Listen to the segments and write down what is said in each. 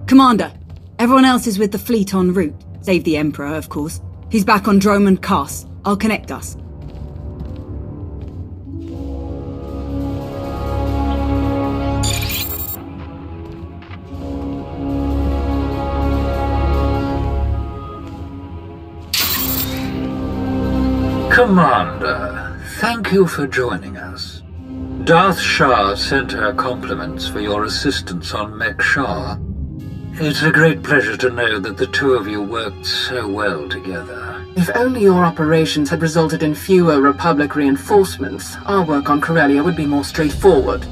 Commander, everyone else is with the fleet en route. Save the Emperor, of course. He's back on Droman Cass. I'll connect us. Commander, thank you for joining us. Darth Shah sent her compliments for your assistance on Mek Shah. It's a great pleasure to know that the two of you worked so well together. If only your operations had resulted in fewer Republic reinforcements, our work on Corellia would be more straightforward.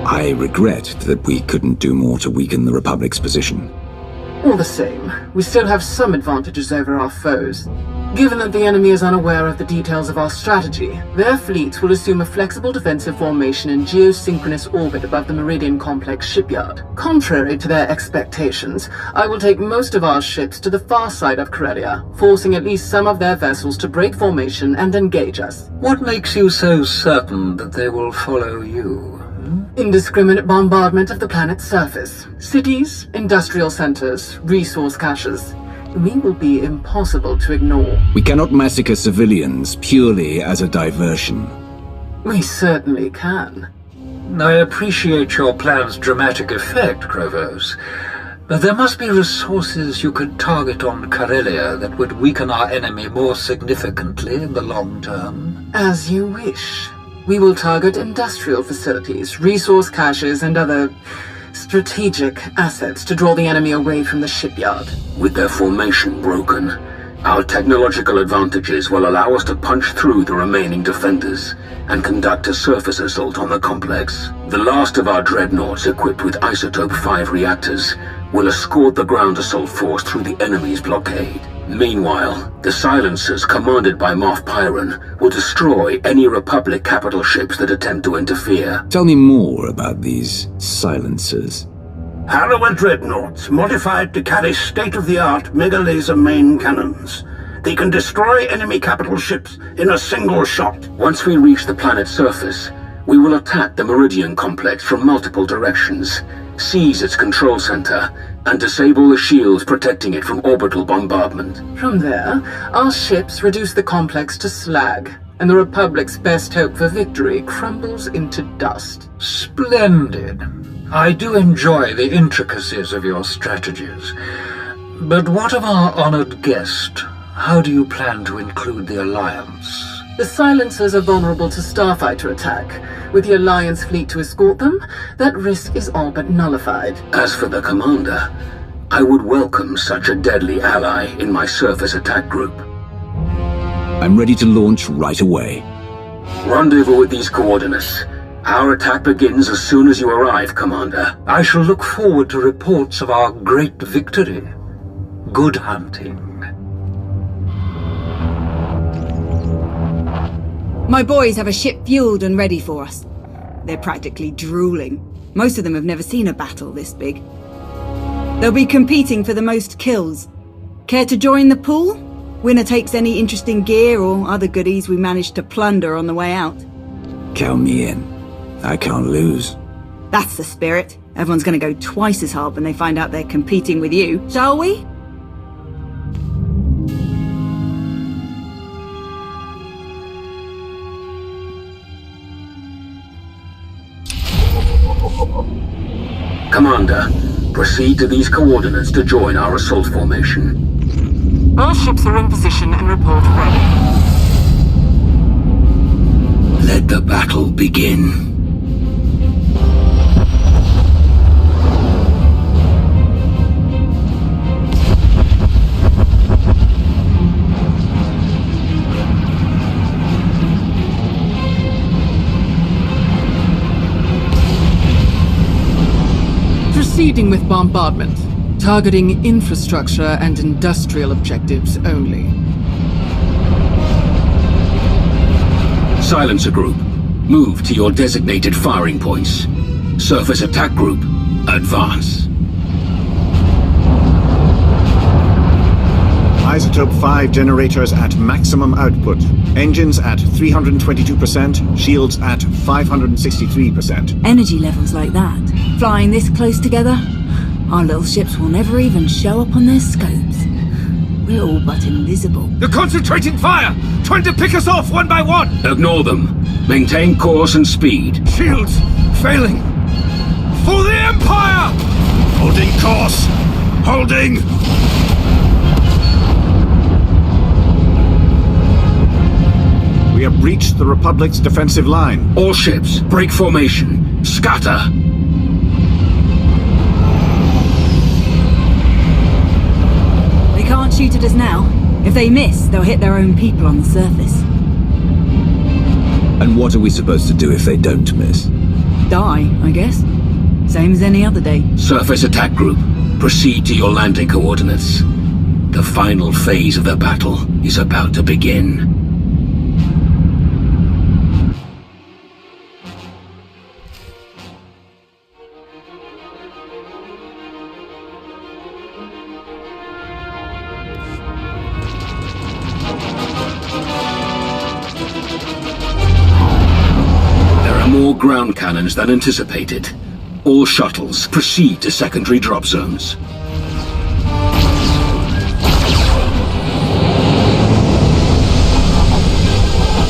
I regret that we couldn't do more to weaken the Republic's position. All the same, we still have some advantages over our foes. Given that the enemy is unaware of the details of our strategy, their fleets will assume a flexible defensive formation in geosynchronous orbit above the Meridian Complex shipyard. Contrary to their expectations, I will take most of our ships to the far side of Corellia, forcing at least some of their vessels to break formation and engage us. What makes you so certain that they will follow you? Indiscriminate bombardment of the planet's surface. Cities, industrial centers, resource caches. We will be impossible to ignore. We cannot massacre civilians purely as a diversion. We certainly can. I appreciate your plan's dramatic effect, Krovos. But there must be resources you could target on Corellia that would weaken our enemy more significantly in the long term. As you wish. We will target industrial facilities, resource caches, and other strategic assets to draw the enemy away from the shipyard. With their formation broken, our technological advantages will allow us to punch through the remaining defenders and conduct a surface assault on the complex. The last of our dreadnoughts equipped with Isotope 5 reactors will escort the ground assault force through the enemy's blockade. Meanwhile, the silencers commanded by Moff Pyron will destroy any Republic capital ships that attempt to interfere. Tell me more about these silencers. Harrower dreadnoughts, modified to carry state-of-the-art mega-laser main cannons. They can destroy enemy capital ships in a single shot. Once we reach the planet's surface, we will attack the Meridian Complex from multiple directions, seize its control center, and disable the shields protecting it from orbital bombardment. From there, our ships reduce the complex to slag, and the Republic's best hope for victory crumbles into dust. Splendid. I do enjoy the intricacies of your strategies. But what of our honored guest? How do you plan to include the Alliance? The silencers are vulnerable to starfighter attack. With the Alliance fleet to escort them, that risk is all but nullified. As for the Commander, I would welcome such a deadly ally in my surface attack group. I'm ready to launch right away. Rendezvous with these coordinates. Our attack begins as soon as you arrive, Commander. I shall look forward to reports of our great victory. Good hunting. My boys have a ship fueled and ready for us. They're practically drooling. Most of them have never seen a battle this big. They'll be competing for the most kills. Care to join the pool? Winner takes any interesting gear or other goodies we managed to plunder on the way out. Count me in. I can't lose. That's the spirit. Everyone's gonna go twice as hard when they find out they're competing with you, shall we? Commander, proceed to these coordinates to join our assault formation. All ships are in position and report ready. Let the battle begin. Proceeding with bombardment, targeting infrastructure and industrial objectives only. Silencer Group, move to your designated firing points. Surface Attack Group, advance. Isotope 5 generators at maximum output. Engines at 322%, shields at 563%. Energy levels like that, flying this close together, Our little ships will never even show up on their scopes. We're all but invisible. They're concentrating fire! Trying to pick us off one by one! Ignore them. Maintain course and speed. Shields failing. For the Empire! Holding course! Holding! We have breached the Republic's defensive line. All ships, break formation. Scatter. They can't shoot at us now. If they miss, they'll hit their own people on the surface. And what are we supposed to do if they don't miss? Die, I guess. Same as any other day. Surface attack group, proceed to your landing coordinates. The final phase of the battle is about to begin. More ground cannons than anticipated. All shuttles proceed to secondary drop zones.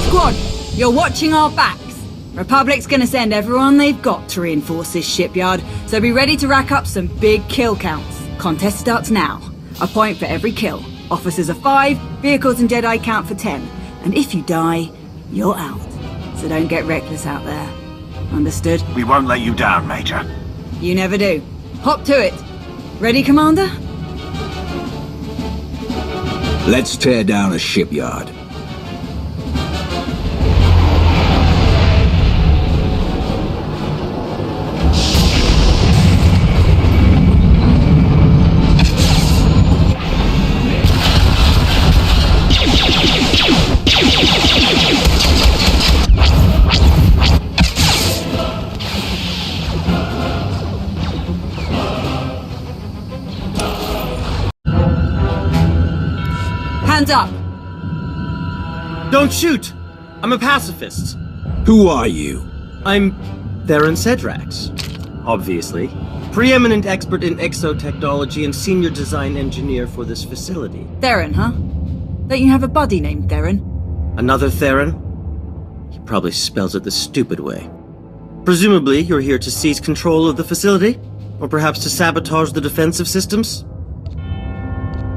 Squad, you're watching our backs. Republic's gonna send everyone they've got to reinforce this shipyard, so be ready to rack up some big kill counts. Contest starts now. A point for every kill. Officers are 5, vehicles and Jedi count for 10. And if you die, you're out. So don't get reckless out there. Understood? We won't let you down, Major. You never do. Hop to it. Ready, Commander? Let's tear down a shipyard. Hands up! Don't shoot! I'm a pacifist. Who are you? I'm Theron Cedrax, obviously. Preeminent expert in exotechnology and senior design engineer for this facility. Theron, huh? Don't you have a buddy named Theron? Another Theron? He probably spells it the stupid way. Presumably, you're here to seize control of the facility? Or perhaps to sabotage the defensive systems?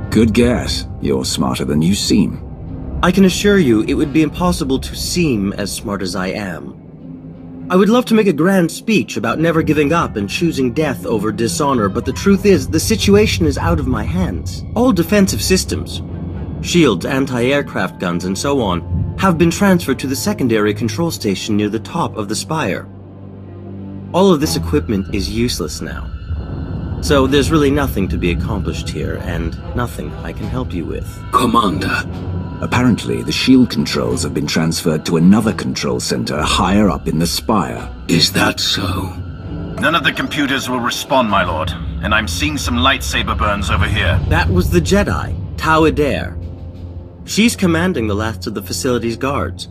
Good guess. You're smarter than you seem. I can assure you it would be impossible to seem as smart as I am. I would love to make a grand speech about never giving up and choosing death over dishonor, but the truth is, the situation is out of my hands. All defensive systems, shields, anti-aircraft guns, and so on, have been transferred to the secondary control station near the top of the spire. All of this equipment is useless now. So there's really nothing to be accomplished here, and nothing I can help you with. Commander. Apparently, the shield controls have been transferred to another control center higher up in the spire. Is that so? None of the computers will respond, my lord, and I'm seeing some lightsaber burns over here. That was the Jedi, Tau Adair. She's commanding the last of the facility's guards.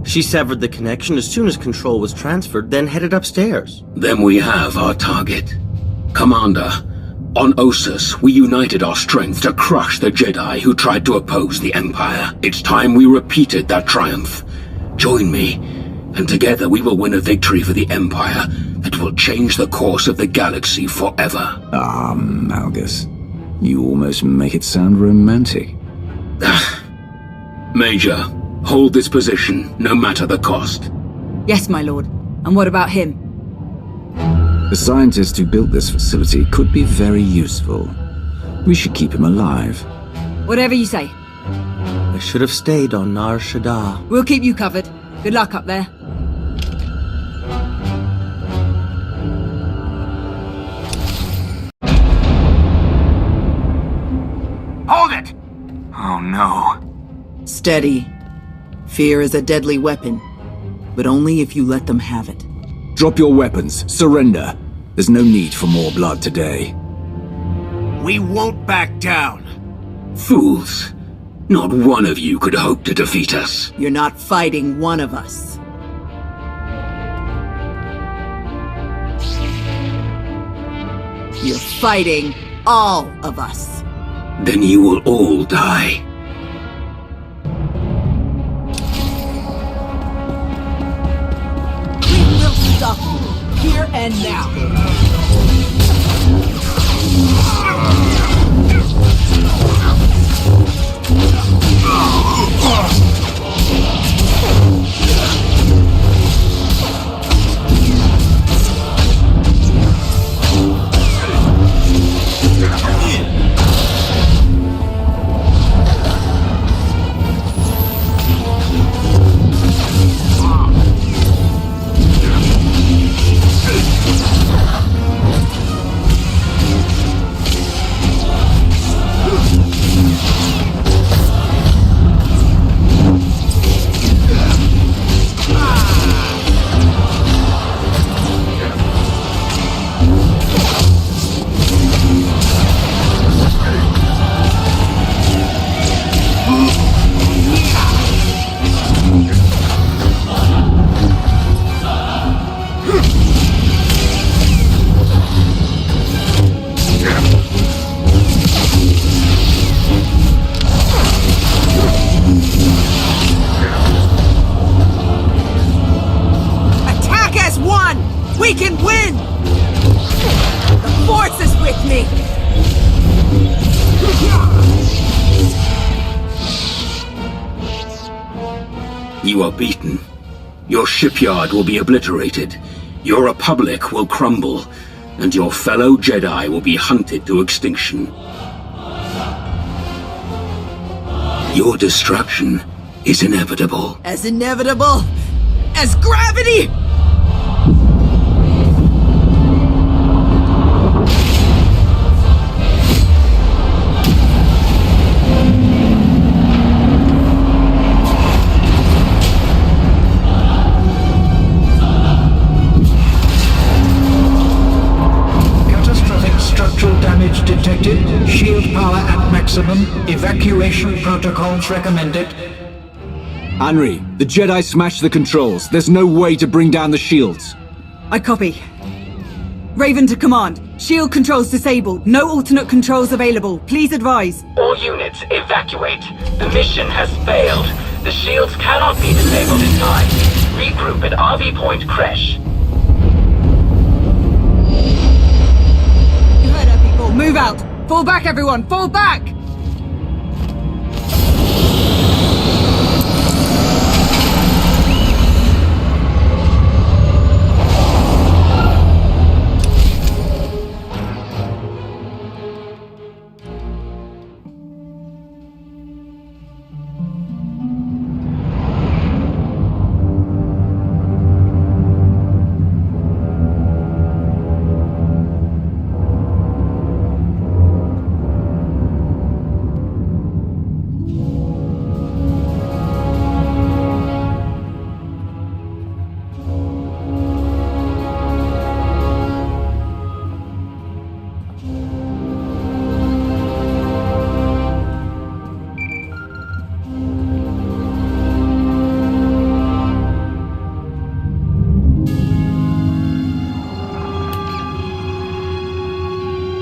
She severed the connection as soon as control was transferred, then headed upstairs. Then we have our target. Commander, on Ossus, we united our strength to crush the Jedi who tried to oppose the Empire. It's time we repeated that triumph. Join me, and together we will win a victory for the Empire that will change the course of the galaxy forever. Ah, Malgus. You almost make it sound romantic. Major, hold this position, no matter the cost. Yes, my lord. And what about him? The scientist who built this facility could be very useful. We should keep him alive. Whatever you say. I should have stayed on Nar Shaddaa. We'll keep you covered. Good luck up there. Hold it! Oh no. Steady. Fear is a deadly weapon, but only if you let them have it. Drop your weapons. Surrender. There's no need for more blood today. We won't back down. Fools. Not one of you could hope to defeat us. You're not fighting one of us. You're fighting all of us. Then you will all die. We will stop you, here and now. We can win! The Force is with me! You are beaten. Your shipyard will be obliterated. Your Republic will crumble. And your fellow Jedi will be hunted to extinction. Your destruction is inevitable. As inevitable as gravity! Detected. Shield power at maximum. Evacuation protocols recommended. Henry, the Jedi smashed the controls. There's no way to bring down the shields. I copy. Raven to command. Shield controls disabled. No alternate controls available. Please advise. All units, evacuate. The mission has failed. The shields cannot be disabled in time. Regroup at RV Point Crash. Move out! Fall back, everyone! Fall back!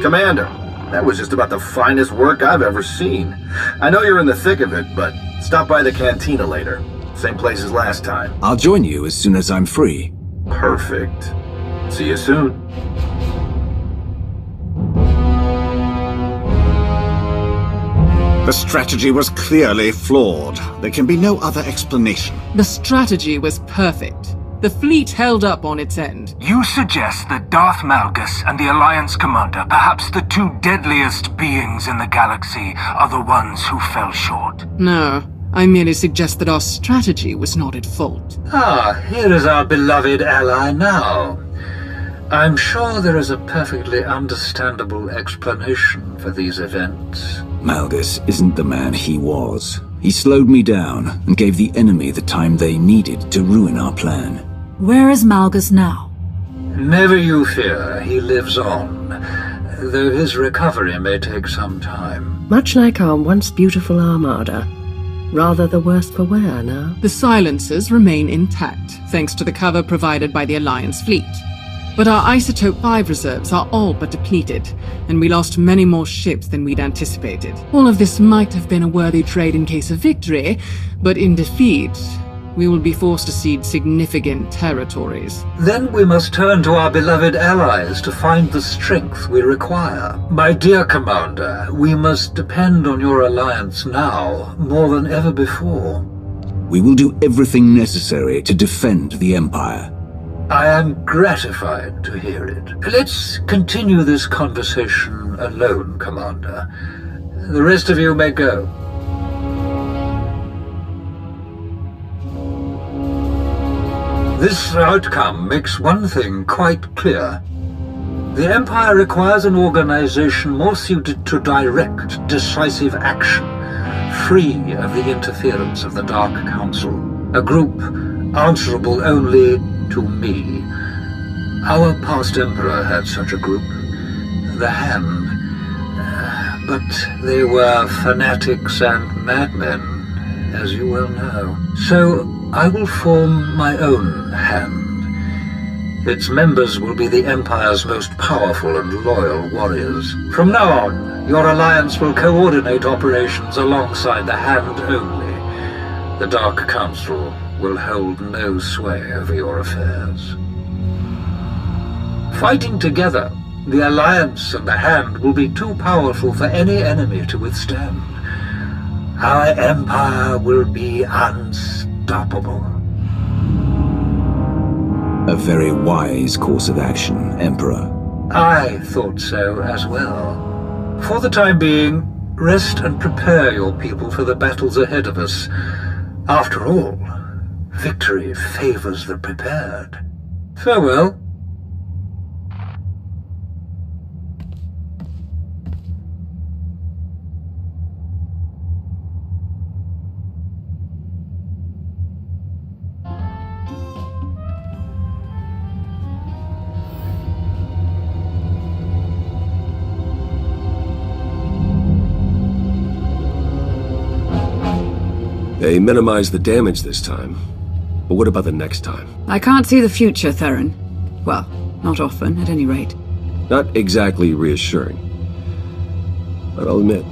Commander, that was just about the finest work I've ever seen. I know you're in the thick of it, but stop by the cantina later. Same place as last time. I'll join you as soon as I'm free. Perfect. See you soon. The strategy was clearly flawed. There can be no other explanation. The strategy was perfect. The fleet held up on its end. You suggest that Darth Malgus and the Alliance Commander, perhaps the two deadliest beings in the galaxy, are the ones who fell short? No, I merely suggest that our strategy was not at fault. Ah, here is our beloved ally now. I'm sure there is a perfectly understandable explanation for these events. Malgus isn't the man he was. He slowed me down and gave the enemy the time they needed to ruin our plan. Where is Malgus now? Never you fear, he lives on, though his recovery may take some time. Much like our once beautiful armada. Rather the worse for wear now. The silencers remain intact, thanks to the cover provided by the Alliance fleet. But our Isotope 5 reserves are all but depleted, and we lost many more ships than we'd anticipated. All of this might have been a worthy trade in case of victory, but in defeat, we will be forced to cede significant territories. Then we must turn to our beloved allies to find the strength we require. My dear Commander, we must depend on your alliance now more than ever before. We will do everything necessary to defend the Empire. I am gratified to hear it. Let's continue this conversation alone, Commander. The rest of you may go. This outcome makes one thing quite clear. The Empire requires an organization more suited to direct, decisive action, free of the interference of the Dark Council. A group answerable only to me. Our past Emperor had such a group, the Hand, but they were fanatics and madmen, as you well know. So I will form my own Hand. Its members will be the Empire's most powerful and loyal warriors. From now on, your alliance will coordinate operations alongside the Hand only. The Dark Council will hold no sway over your affairs. Fighting together, the Alliance and the Hand will be too powerful for any enemy to withstand. Our Empire will be unstoppable. A very wise course of action, Emperor. I thought so as well. For the time being, rest and prepare your people for the battles ahead of us. After all, victory favors the prepared. Farewell. They minimized the damage this time. But what about the next time? I can't see the future, Theron. Well, not often, at any rate. Not exactly reassuring. But I'll admit,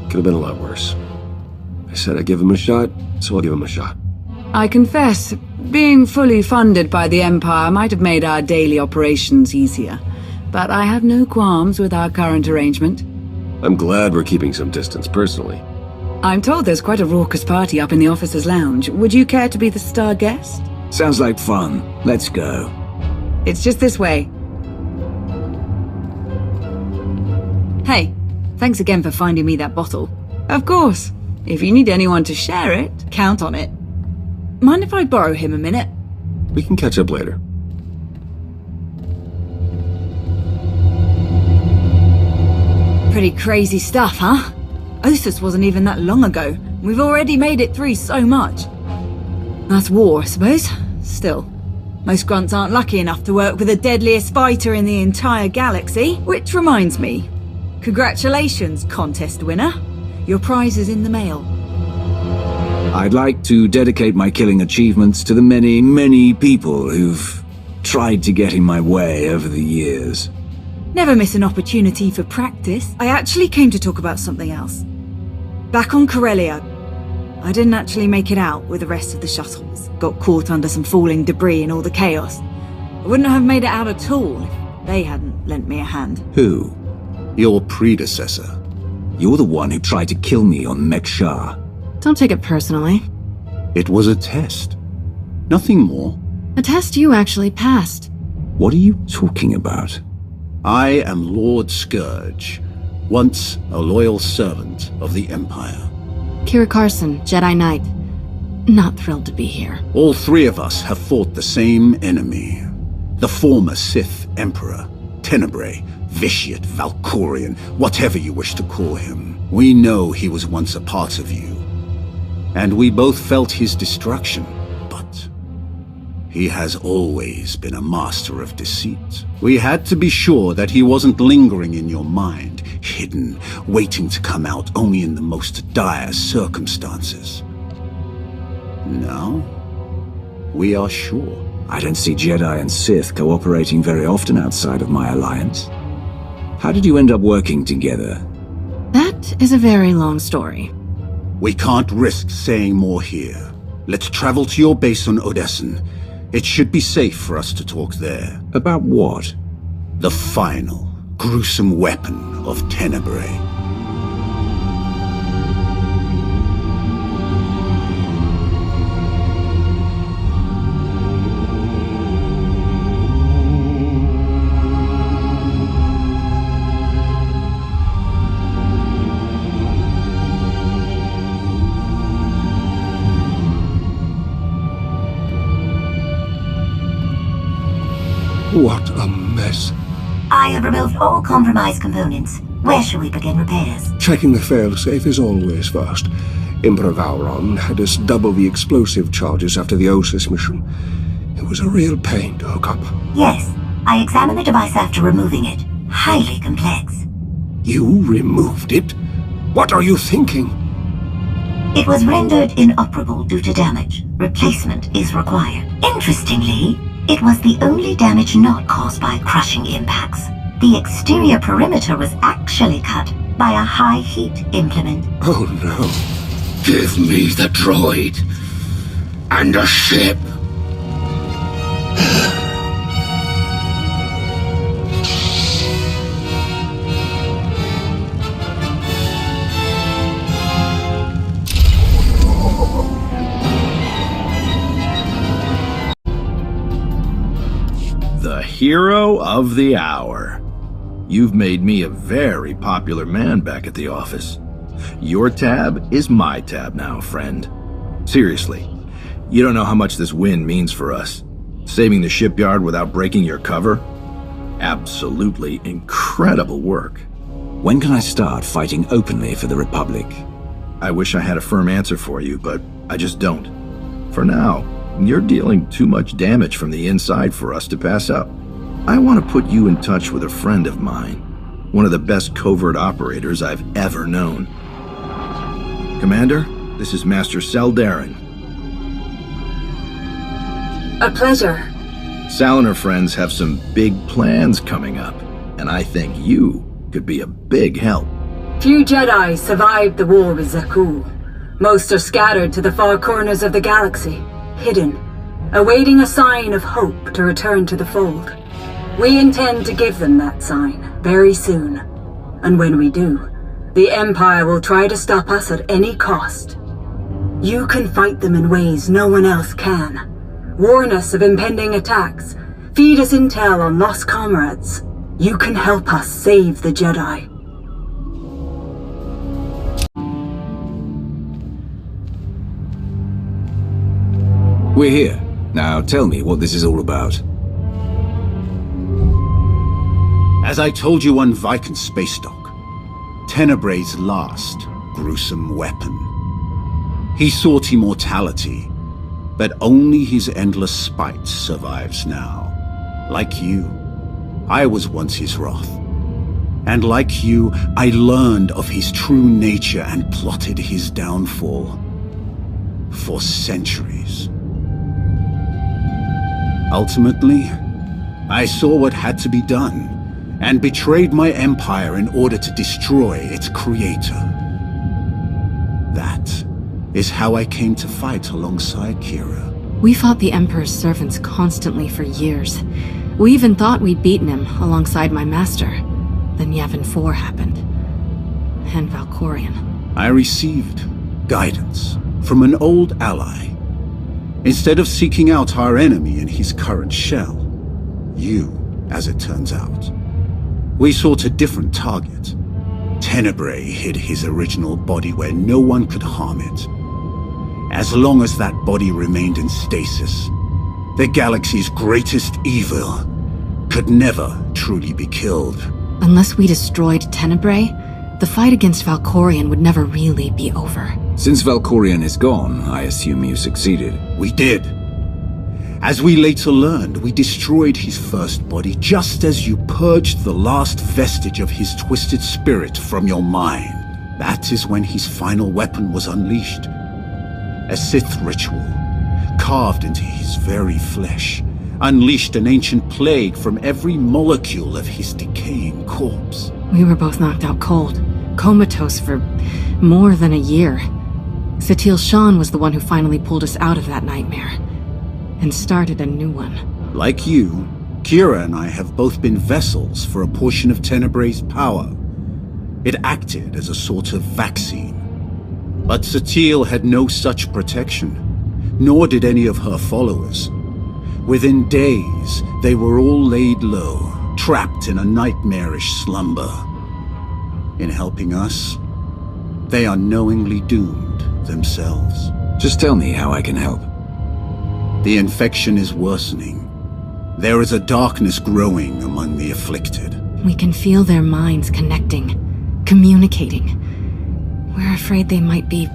could have been a lot worse. I said I'd give him a shot, so I'll give him a shot. I confess, being fully funded by the Empire might have made our daily operations easier. But I have no qualms with our current arrangement. I'm glad we're keeping some distance personally. I'm told there's quite a raucous party up in the officers' lounge. Would you care to be the star guest? Sounds like fun. Let's go. It's just this way. Hey, thanks again for finding me that bottle. Of course. If you need anyone to share it, count on it. Mind if I borrow him a minute? We can catch up later. Pretty crazy stuff, huh? Osus wasn't even that long ago. We've already made it through so much. That's war, I suppose. Still, most grunts aren't lucky enough to work with the deadliest fighter in the entire galaxy. Which reminds me, congratulations, contest winner. Your prize is in the mail. I'd like to dedicate my killing achievements to the many, many people who've tried to get in my way over the years. Never miss an opportunity for practice. I actually came to talk about something else. Back on Corellia, I didn't actually make it out with the rest of the shuttles. Got caught under some falling debris and all the chaos. I wouldn't have made it out at all if they hadn't lent me a hand. Who? Your predecessor. You're the one who tried to kill me on Mek-Shar. Don't take it personally. It was a test. Nothing more. A test you actually passed. What are you talking about? I am Lord Scourge, once a loyal servant of the Empire. Kira Carson, Jedi Knight. Not thrilled to be here. All three of us have fought the same enemy. The former Sith Emperor, Tenebrae, Vitiate, Valkorian, whatever you wish to call him. We know he was once a part of you. And we both felt his destruction, but he has always been a master of deceit. We had to be sure that he wasn't lingering in your mind, hidden, waiting to come out only in the most dire circumstances. Now, we are sure. I don't see Jedi and Sith cooperating very often outside of my alliance. How did you end up working together? That is a very long story. We can't risk saying more here. Let's travel to your base on Odessen. It should be safe for us to talk there. About what? The final, gruesome weapon of Tenebrae. What a mess. I have removed all compromised components. Where shall we begin repairs? Checking the failsafe is always first. Emperor Vauron had us double the explosive charges after the Osis mission. It was a real pain to hook up. Yes, I examined the device after removing it. Highly complex. You removed it? What are you thinking? It was rendered inoperable due to damage. Replacement is required. Interestingly, it was the only damage not caused by crushing impacts. The exterior perimeter was actually cut by a high-heat implement. Oh no. Give me the droid. And a ship. Hero of the hour. You've made me a very popular man back at the office. Your tab is my tab now, friend. Seriously, you don't know how much this win means for us. Saving the shipyard without breaking your cover? Absolutely incredible work. When can I start fighting openly for the Republic? I wish I had a firm answer for you, but I just don't. For now, you're dealing too much damage from the inside for us to pass up. I want to put you in touch with a friend of mine, one of the best covert operators I've ever known. Commander, this is Master Seldarin. A pleasure. Sal and her friends have some big plans coming up, and I think you could be a big help. Few Jedi survived the war with Zakuul. Most are scattered to the far corners of the galaxy, hidden, awaiting a sign of hope to return to the fold. We intend to give them that sign very soon. And when we do, the Empire will try to stop us at any cost. You can fight them in ways no one else can. Warn us of impending attacks. Feed us intel on lost comrades. You can help us save the Jedi. We're here. Now tell me what this is all about. As I told you on Viken Space Dock, Tenebrae's last gruesome weapon. He sought immortality, but only his endless spite survives now. Like you, I was once his wrath. And like you, I learned of his true nature and plotted his downfall. For centuries. Ultimately, I saw what had to be done, and betrayed my empire in order to destroy its creator. That is how I came to fight alongside Kira. We fought the Emperor's servants constantly for years. We even thought we'd beaten him alongside my master. Then Yavin 4 happened. And Valkorion. I received guidance from an old ally. Instead of seeking out our enemy in his current shell, you, as it turns out, we sought a different target. Tenebrae hid his original body where no one could harm it. As long as that body remained in stasis, the galaxy's greatest evil could never truly be killed. Unless we destroyed Tenebrae, the fight against Valkorion would never really be over. Since Valkorion is gone, I assume you succeeded. We did. As we later learned, we destroyed his first body just as you purged the last vestige of his twisted spirit from your mind. That is when his final weapon was unleashed. A Sith ritual, carved into his very flesh, unleashed an ancient plague from every molecule of his decaying corpse. We were both knocked out cold, comatose for more than a year. Satil Shan was the one who finally pulled us out of that nightmare, and started a new one. Like you, Kira and I have both been vessels for a portion of Tenebrae's power. It acted as a sort of vaccine. But Satil had no such protection, nor did any of her followers. Within days, they were all laid low, trapped in a nightmarish slumber. In helping us, they are knowingly doomed themselves. Just tell me how I can help. The infection is worsening. There is a darkness growing among the afflicted. We can feel their minds connecting, communicating. We're afraid they might be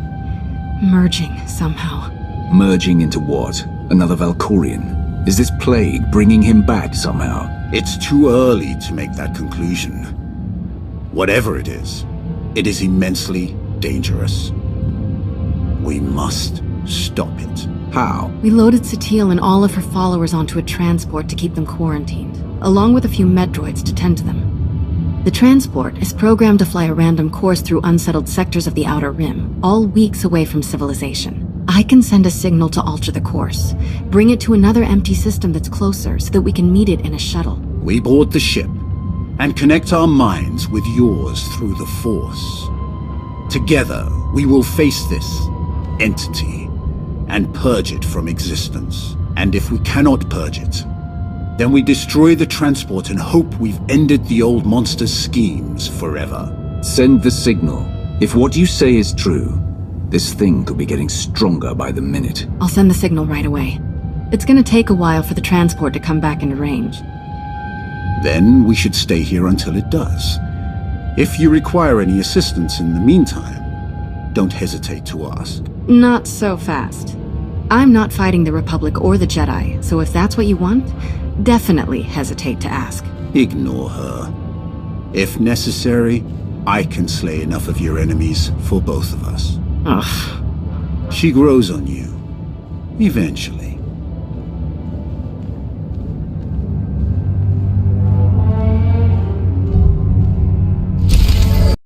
merging somehow. Merging into what? Another Valkorian? Is this plague bringing him back somehow? It's too early to make that conclusion. Whatever it is immensely dangerous. We must stop it. How? We loaded Satil and all of her followers onto a transport to keep them quarantined, along with a few med droids to tend to them. The transport is programmed to fly a random course through unsettled sectors of the Outer Rim, all weeks away from civilization. I can send a signal to alter the course, bring it to another empty system that's closer so that we can meet it in a shuttle. We board the ship and connect our minds with yours through the Force. Together, we will face this entity and purge it from existence. And if we cannot purge it, then we destroy the transport and hope we've ended the old monster's schemes forever. Send the signal. If what you say is true, this thing could be getting stronger by the minute. I'll send the signal right away. It's gonna take a while for the transport to come back into range. Then we should stay here until it does. If you require any assistance in the meantime, don't hesitate to ask. Not so fast. I'm not fighting the Republic or the Jedi, so if that's what you want, definitely hesitate to ask. Ignore her. If necessary, I can slay enough of your enemies for both of us. Ugh. She grows on you. Eventually.